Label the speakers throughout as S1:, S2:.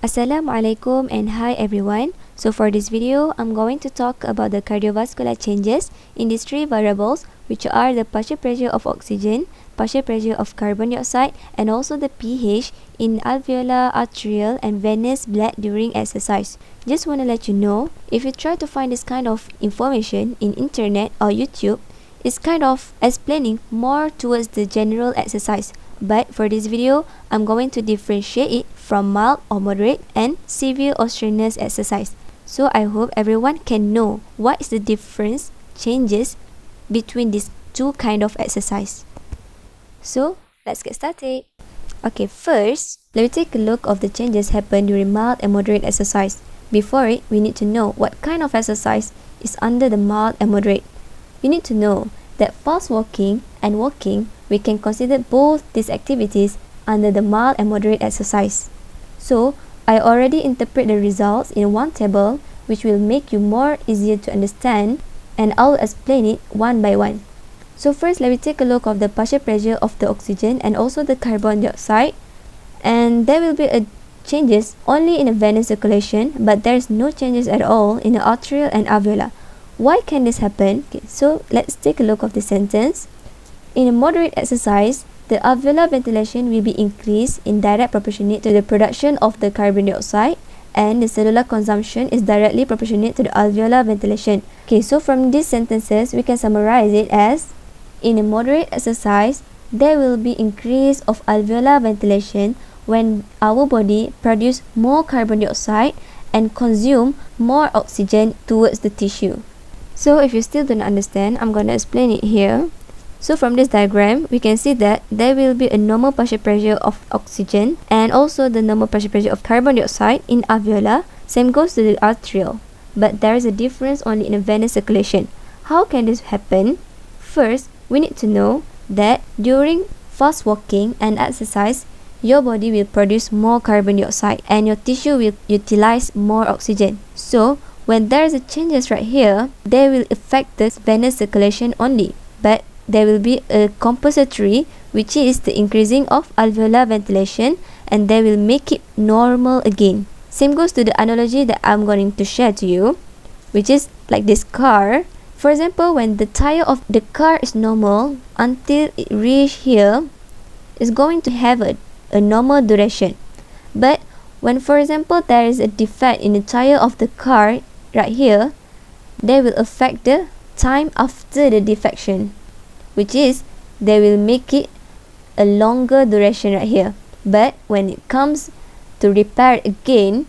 S1: Assalamualaikum and hi everyone. So for this video, I'm going to talk about the cardiovascular changes in these three variables, which are the partial pressure of oxygen, partial pressure of carbon dioxide, and also the pH in alveolar, arterial, and venous blood during exercise. Just want to let you know, if you try to find this kind of information in internet or YouTube, it's kind of explaining more towards the general exercise. But for this video, I'm going to differentiate it from mild or moderate and severe or strenuous exercise. So I hope everyone can know what is the difference, changes between these two kind of exercise. So let's get started. Okay, first, let me take a look of the changes happen during mild and moderate exercise. Before it, we need to know what kind of exercise is under the mild and moderate. You need to know that fast walking and walking, we can consider both these activities under the mild and moderate exercise. So, I already interpret the results in one table, which will make you more easier to understand, and I'll explain it one by one. So first, let me take a look of the partial pressure of the oxygen and also the carbon dioxide, and there will be changes only in the venous circulation, but there is no changes at all in the arterial and alveolar. Why can this happen? Okay, so let's take a look of the sentence. In a moderate exercise, the alveolar ventilation will be increased in direct proportionate to the production of the carbon dioxide, and the cellular consumption is directly proportionate to the alveolar ventilation. Okay, so from these sentences, we can summarize it as, in a moderate exercise, there will be increase of alveolar ventilation when our body produce more carbon dioxide and consume more oxygen towards the tissue. So if you still don't understand, I'm going to explain it here. So from this diagram, we can see that there will be a normal partial pressure of oxygen and also the normal partial pressure of carbon dioxide in alveolar. Same goes to the arterial. But there is a difference only in the venous circulation. How can this happen? First, we need to know that during fast walking and exercise, your body will produce more carbon dioxide and your tissue will utilize more oxygen. So, when there is a changes right here, they will affect the venous circulation only. But there will be a compensatory, which is the increasing of alveolar ventilation, and they will make it normal again. Same goes to the analogy that I'm going to share to you, which is like this car. For example, when the tire of the car is normal until it reach here, it's going to have a normal duration. But when, for example, there is a defect in the tire of the car right here, they will affect the time after the defection, which is they will make it a longer duration right here. But when it comes to repair it again,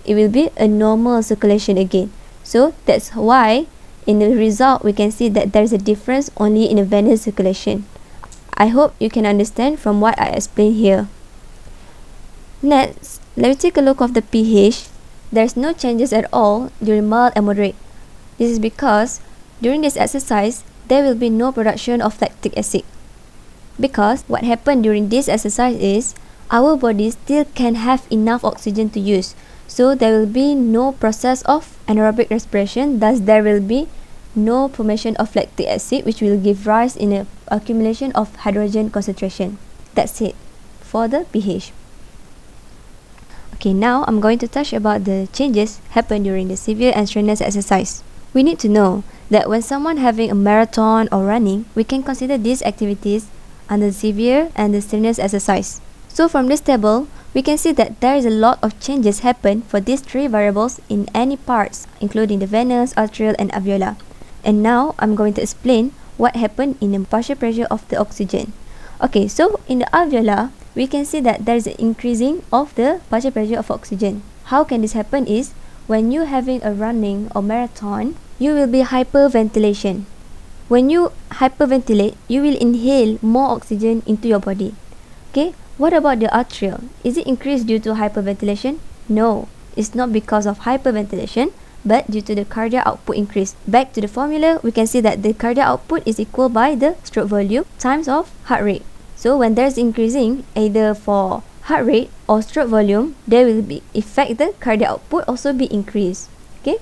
S1: it will be a normal circulation again. So that's why in the result we can see that there's a difference only in the venous circulation. I hope you can understand from what I explained here. Next, let me take a look of the pH. There's no changes at all during mild and moderate. This is because during this exercise, there will be no production of lactic acid. Because what happened during this exercise is, our body still can have enough oxygen to use. So there will be no process of anaerobic respiration, thus there will be no formation of lactic acid, which will give rise in an accumulation of hydrogen concentration. That's it for the pH. Okay, now I'm going to touch about the changes happen during the severe and strenuous exercise. We need to know that when someone having a marathon or running, we can consider these activities under severe and the strenuous exercise. So from this table, we can see that there is a lot of changes happen for these three variables in any parts, including the venous, arterial, and alveolar. And now I'm going to explain what happened in the partial pressure of the oxygen. Okay, so in the alveolar, we can see that there is an increasing of the partial pressure of oxygen. How can this happen is, when you having a running or marathon, you will be hyperventilation. When you hyperventilate, you will inhale more oxygen into your body. Okay, what about the arterial? Is it increased due to hyperventilation? No, it's not because of hyperventilation, but due to the cardiac output increase. Back to the formula, we can see that the cardiac output is equal by the stroke volume times of heart rate. So when there's increasing either for heart rate or stroke volume, there will be effect the cardiac output also be increased. Okay,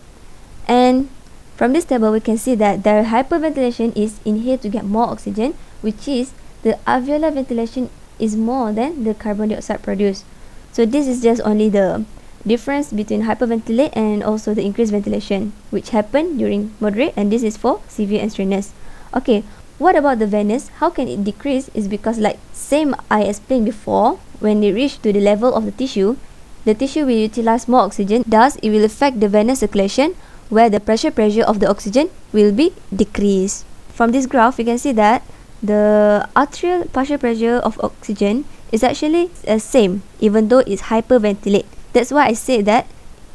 S1: and from this table we can see that the hyperventilation is inhaled to get more oxygen, which is the alveolar ventilation is more than the carbon dioxide produced. So this is just only the difference between hyperventilate and also the increased ventilation, which happen during moderate, and this is for severe and strenuous. Okay, what about the venous? How can it decrease? Is because like same I explained before, when it reach to the level of the tissue will utilize more oxygen, thus it will affect the venous circulation, where the pressure of the oxygen will be decreased. From this graph, you can see that the arterial partial pressure of oxygen is actually same, even though it's hyperventilate. That's why I say that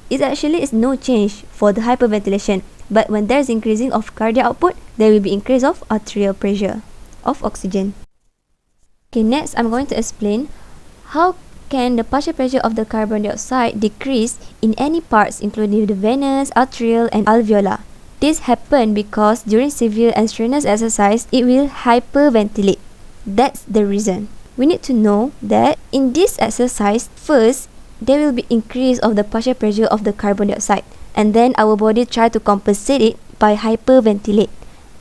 S1: it actually is no change for the hyperventilation. But when there's increasing of cardiac output, there will be increase of arterial pressure of oxygen. Okay, next I'm going to explain how can the partial pressure of the carbon dioxide decrease in any parts including the venous, arterial and alveolar. This happen because during severe and strenuous exercise, it will hyperventilate. That's the reason. We need to know that in this exercise, first, there will be increase of the partial pressure of the carbon dioxide, and then our body try to compensate it by hyperventilate.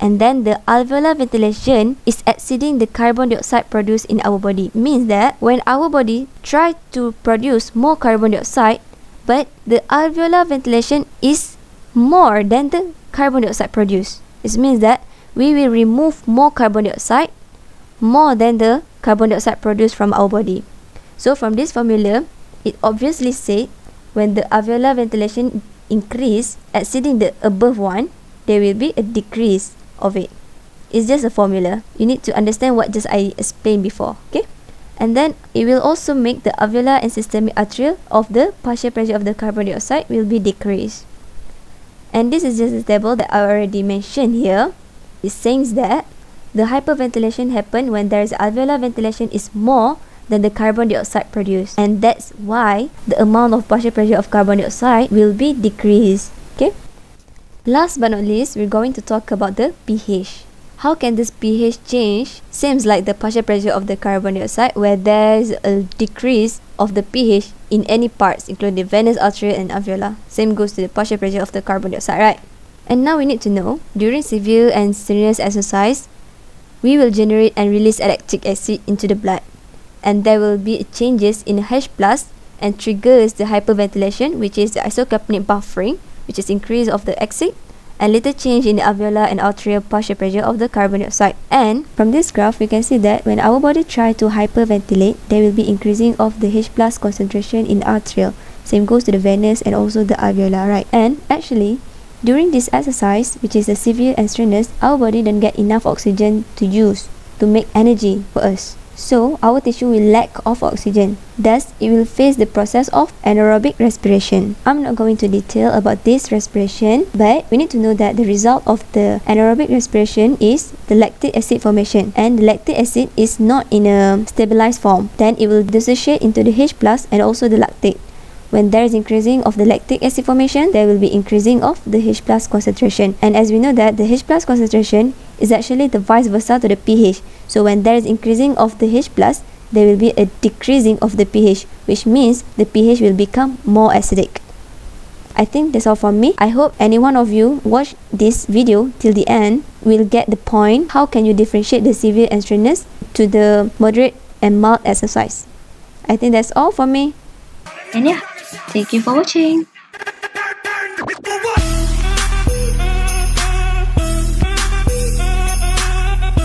S1: And then the alveolar ventilation is exceeding the carbon dioxide produced in our body. Means that when our body try to produce more carbon dioxide, but the alveolar ventilation is more than the carbon dioxide produced. It means that we will remove more carbon dioxide more than the carbon dioxide produced from our body. So from this formula, it obviously said when the alveolar ventilation increase exceeding the above one, there will be a decrease of it. It's just a formula. You need to understand what just I explained before. Okay? And then it will also make the alveolar and systemic arterial of the partial pressure of the carbon dioxide will be decreased. And this is just a table that I already mentioned here. It says that the hyperventilation happens when there is alveolar ventilation is more than the carbon dioxide produced, and that's why the amount of partial pressure of carbon dioxide will be decreased. Okay. Last but not least, we're going to talk about the pH. How can this pH change? Seems like the partial pressure of the carbon dioxide, where there's a decrease of the pH in any parts, including the venous, arterial, and alveolar. Same goes to the partial pressure of the carbon dioxide, right? And now we need to know, during severe and strenuous exercise, we will generate and release lactic acid into the blood, and there will be changes in H+ and triggers the hyperventilation, which is the isocapnic buffering, which is increase of the acid, and little change in the alveolar and arterial partial pressure of the carbon dioxide. And from this graph, we can see that when our body try to hyperventilate, there will be increasing of the H+ concentration in arterial. Same goes to the venous and also the alveolar, right? And actually, during this exercise, which is a severe and strenuous, our body don't get enough oxygen to use to make energy for us. So our tissue will lack of oxygen. Thus, it will face the process of anaerobic respiration. I'm not going to detail about this respiration, but we need to know that the result of the anaerobic respiration is the lactic acid formation, and the lactic acid is not in a stabilized form. Then it will dissociate into the H+ and also the lactate. When there is increasing of the lactic acid formation, there will be increasing of the H+ concentration. And as we know that the H+ concentration is actually the vice versa to the pH. So when there is increasing of the H+, there will be a decreasing of the pH, which means the pH will become more acidic. I think that's all from me. I hope any one of you watch this video till the end will get the point. How can you differentiate the severe and strenuous to the moderate and mild exercise? I think that's all from me. And yeah, thank you for watching.